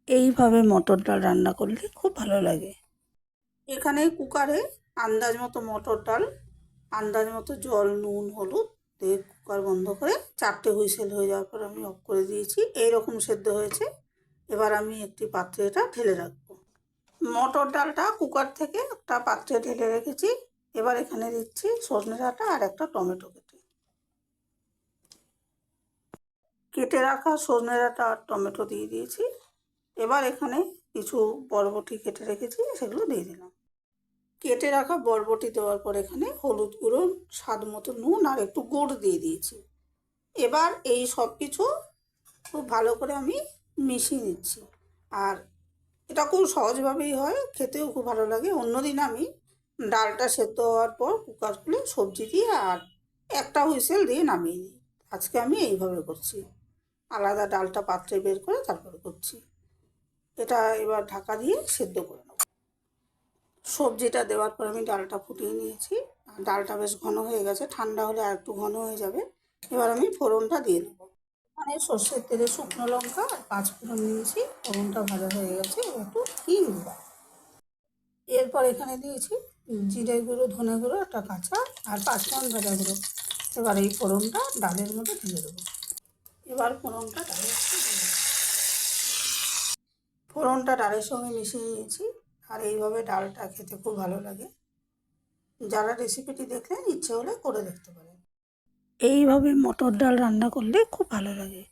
এইভাবে মটর ডাল রান্না করলে খুব ভালো লাগে। এখানে কুকারে আন্দাজ মতো মটর ডাল, আন্দাজ মতো জল, নুন, হলুদ দিয়ে কুকার বন্ধ করে 4টে হুইসেল হয়ে যাওয়ার পর আমি অফ করে দিয়েছি। এইরকম সেদ্ধ হয়েছে। এবার আমি একটি পাত্রে এটা ঢেলে রাখবো। মটর ডালটা কুকার থেকে একটা পাত্রে ঢেলে রেখেছি। এবার এখানে দিচ্ছি সজনে ডাঁটা আর একটা টমেটো কেটে রাখা সজনে ডাঁটা আর টমেটো দিয়ে দিয়েছি। এবার এখানে কিছু বরবটি কেটে রেখেছি, সেগুলো দিয়ে দিলাম। কেটে রাখা বরবটি দেওয়ার পর এখানে হলুদ গুঁড়ো, স্বাদ মতো নুন আর একটু গুড় দিয়ে দিয়েছি। এবার এই সব কিছু খুব ভালো করে আমি মিশিয়ে নিচ্ছি। আর এটা খুব সহজভাবেই হয়, খেতেও খুব ভালো লাগে। অন্যদিন আমি ডালটা সেদ্ধ হওয়ার পর কুকার খুলে সবজি দিয়ে আর একটা হুইসেল দিয়ে নামিয়ে দিই। আজকে আমি এইভাবে করছি, আলাদা ডালটা পাত্রে বের করে তারপরে করছি। এটা এবার ঢাকা দিয়ে সেদ্ধ করে নেব। সবজিটা দেওয়ার পর আমি ডালটা ফুটিয়ে নিয়েছি। ডালটা বেশ ঘন হয়ে গেছে, ঠান্ডা হলে আর একটু ঘন হয়ে যাবে। এবার আমি ফোড়নটা দিয়ে দেবো। মানে সর্ষের তেলে শুকনো লঙ্কা আর 5 ফোড়ন দিয়েছি। ফোড়নটা ভালো হয়ে গেছে, এবার একটু হিং দেবো। এরপর এখানে দিয়েছি জিরে গুঁড়ো, ধনে গুঁড়ো, একটা কাঁচা আর 5 ফোড়ন ভাজা গুঁড়ো। এবার এই ফোড়নটা ডালের মধ্যে ঢেলে দেবো। এবার ফোড়নটা ডালের সাথে দিয়ে দেবো। ফোড়নটা ডালের সঙ্গে মিশিয়ে নিয়েছি। আর এইভাবে ডালটা খেতে খুব ভালো লাগে। যারা রেসিপিটি দেখলেন, ইচ্ছে হলে করে দেখতে পারেন। এইভাবে মটর ডাল রান্না করলে খুব ভালো লাগে।